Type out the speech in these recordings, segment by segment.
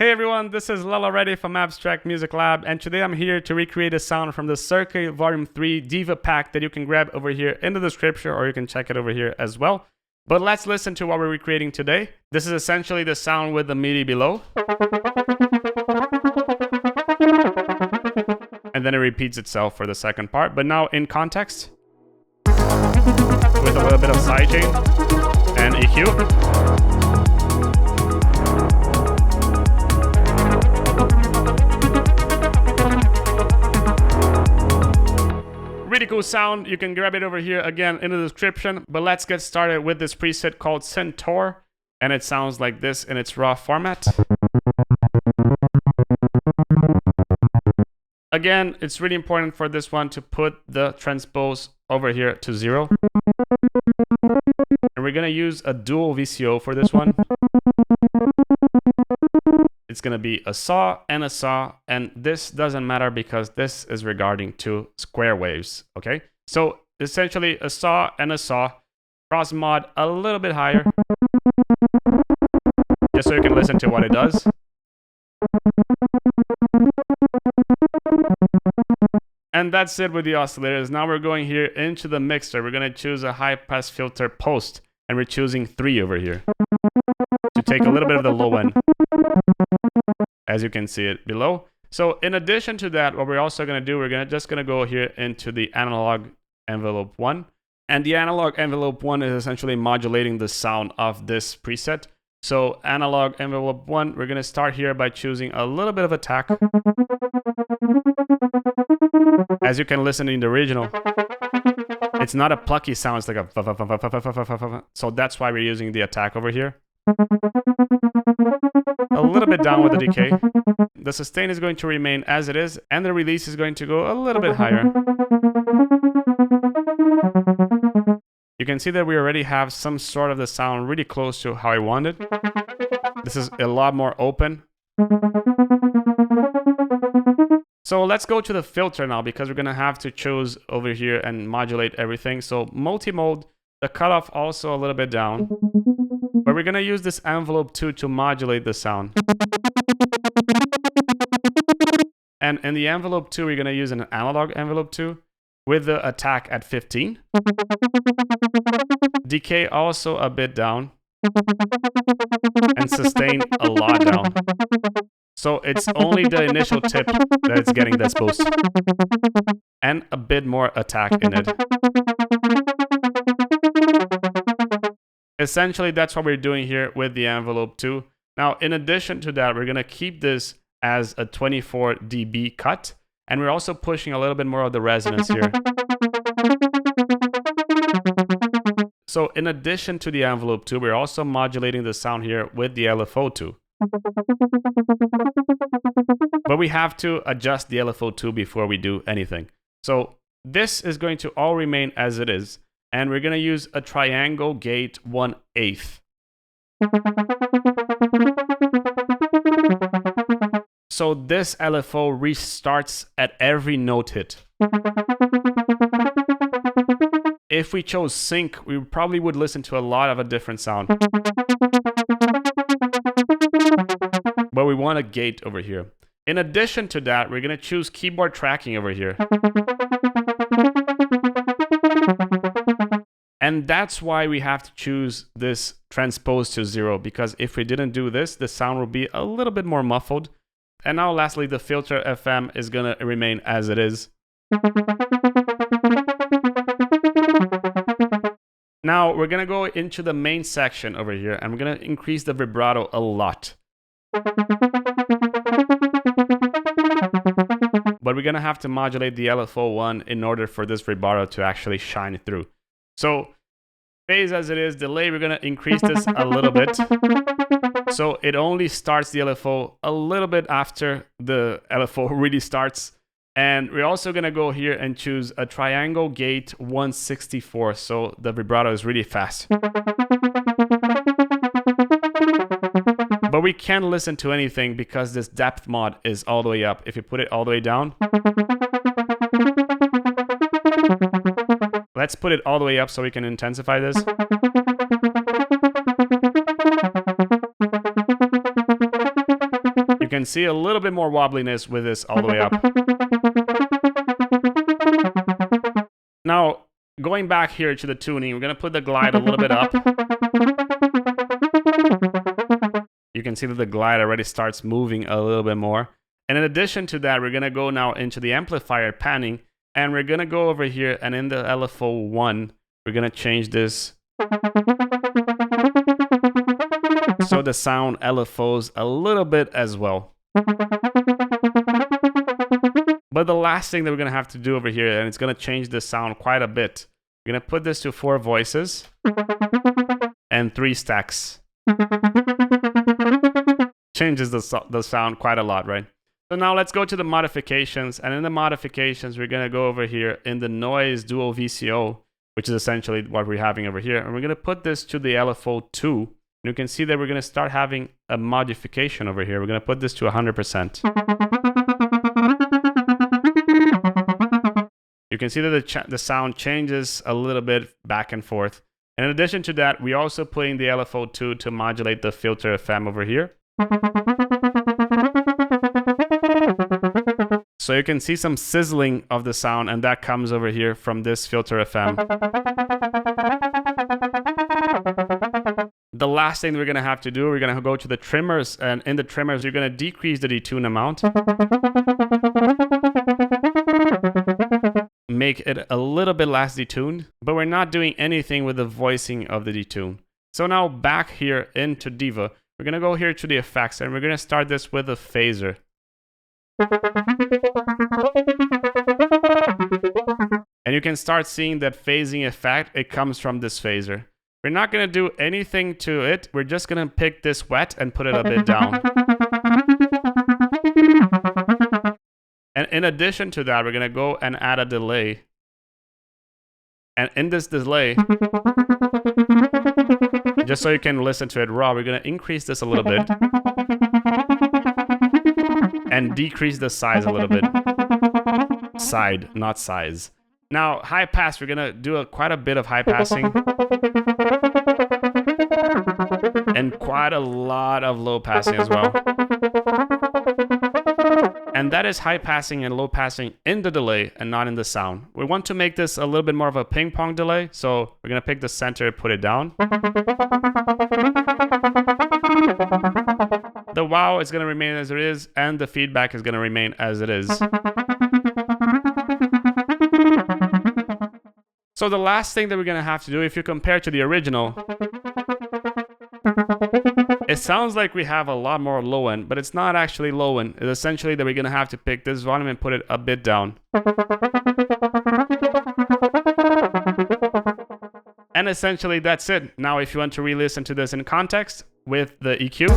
Hey everyone, this is Lala Reddy from Abstract Music Lab, and today I'm here to recreate a sound from the Circa Volume 3 DIVA pack that you can grab over here in the description, or you can check it over here as well. But let's listen to what we're recreating today. This is essentially the sound with the MIDI below. And then it repeats itself for the second part, but now in context, with a little bit of sidechain and EQ. Really cool sound. You can grab it over here again in the description, but let's get started with this preset called Synth, and it sounds like this in its raw format. Again, it's really important for this one to put the transpose over here to 0. And we're gonna use a dual VCO for this one. It's gonna be a saw, and this doesn't matter because this is regarding to square waves, okay? So essentially a saw, cross mod a little bit higher, just so you can listen to what it does. And that's it with the oscillators. Now we're going here into the mixer. We're gonna choose a high pass filter post, and we're choosing 3 over here to take a little bit of the low end, as you can see it below. So in addition to that, what we're also going to do, we're just going to go here into the analog envelope 1. And the analog envelope 1 is essentially modulating the sound of this preset. So analog envelope 1, we're going to start here by choosing a little bit of attack. As you can listen in the original, it's not a plucky sound, it's like a so that's why we're using the attack over here. A little bit down with the decay. The sustain is going to remain as it is, and the release is going to go a little bit higher. You can see that we already have some sort of the sound really close to how I wanted. This is a lot more open. So let's go to the filter now, because we're going to have to choose over here and modulate everything. So multi-mode, the cutoff also a little bit down. But we're going to use this envelope 2 to modulate the sound. And in the envelope 2, we're going to use an analog envelope 2 with the attack at 15. Decay also a bit down. And sustain a lot down. So it's only the initial tip that it's getting this boost. And a bit more attack in it. Essentially, that's what we're doing here with the envelope 2. Now, in addition to that, we're going to keep this as a 24 dB cut. And we're also pushing a little bit more of the resonance here. So in addition to the envelope 2, we're also modulating the sound here with the LFO 2. But we have to adjust the LFO 2 before we do anything. So this is going to all remain as it is. And we're going to use a triangle gate 1/8. So this LFO restarts at every note hit. If we chose sync, we probably would listen to a lot of a different sound. But we want a gate over here. In addition to that, we're going to choose keyboard tracking over here. And that's why we have to choose this transpose to 0, because if we didn't do this, the sound will be a little bit more muffled. And now lastly, the filter FM is going to remain as it is. Now we're going to go into the main section over here, and we're going to increase the vibrato a lot. But we're going to have to modulate the LFO 1 in order for this vibrato to actually shine through. So phase as it is, delay, we're going to increase this a little bit. So it only starts the LFO a little bit after the LFO really starts. And we're also going to go here and choose a triangle gate 1/64. So the vibrato is really fast. But we can't listen to anything because this depth mod is all the way up. If you put it all the way down, let's put it all the way up so we can intensify this. can see a little bit more wobbliness with this all the way up. Now, going back here to the tuning, we're going to put the glide a little bit up. You can see that the glide already starts moving a little bit more. And in addition to that, we're going to go now into the amplifier panning, and we're going to go over here, and in the LFO 1, we're going to change this so the sound LFOs a little bit as well. But the last thing that we're going to have to do over here, and it's going to change the sound quite a bit, we're going to put this to 4 voices and 3 stacks. Changes the sound quite a lot, right? So now let's go to the modifications, and in the modifications, we're going to go over here in the noise dual VCO, which is essentially what we're having over here, and we're going to put this to the LFO 2, and you can see that we're going to start having a modification over here. We're going to put this to 100%. You can see that the sound changes a little bit back and forth. And in addition to that, we're also putting the LFO 2 to modulate the filter FM over here. So you can see some sizzling of the sound, and that comes over here from this filter FM. The last thing we're going to have to do, we're going to go to the trimmers, and in the trimmers, you're going to decrease the detune amount. Make it a little bit less detuned, but we're not doing anything with the voicing of the detune. So now back here into DIVA, we're going to go here to the effects, and we're going to start this with a phaser. And you can start seeing that phasing effect, it comes from this phaser. We're not going to do anything to it. We're just going to pick this wet and put it a bit down. And in addition to that, we're going to go and add a delay. And in this delay, just so you can listen to it raw, we're going to increase this a little bit. And decrease the size a little bit. Side, not size. Now, high pass, we're going to do quite a bit of high passing. And quite a lot of low passing as well. And that is high passing and low passing in the delay and not in the sound. We want to make this a little bit more of a ping pong delay. So we're going to pick the center, put it down. The wow is going to remain as it is, and the feedback is going to remain as it is. So the last thing that we're going to have to do, if you compare to the original, it sounds like we have a lot more low end, but it's not actually low end. It's essentially that we're going to have to pick this volume and put it a bit down. And essentially that's it. Now if you want to re-listen to this in context with the EQ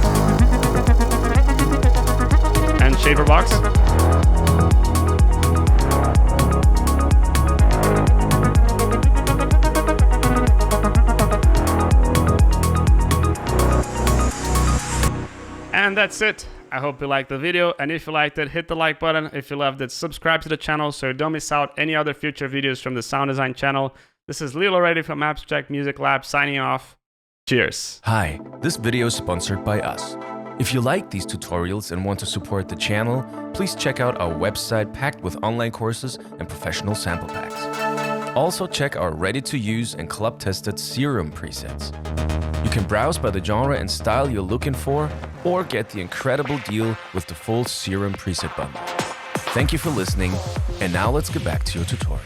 and shaper box, and that's it. I hope you liked the video, and if you liked it, hit the like button. If you loved it, subscribe to the channel so you don't miss out any other future videos from the Sound Design channel. This is Lilo Ready from Abstract Music Lab signing off. Cheers. Hi, this video is sponsored by us. If you like these tutorials and want to support the channel, please check out our website packed with online courses and professional sample packs. Also check our ready-to-use and club-tested Serum presets. You can browse by the genre and style you're looking for, or get the incredible deal with the full Serum preset bundle. Thank you for listening, and now let's get back to your tutorial.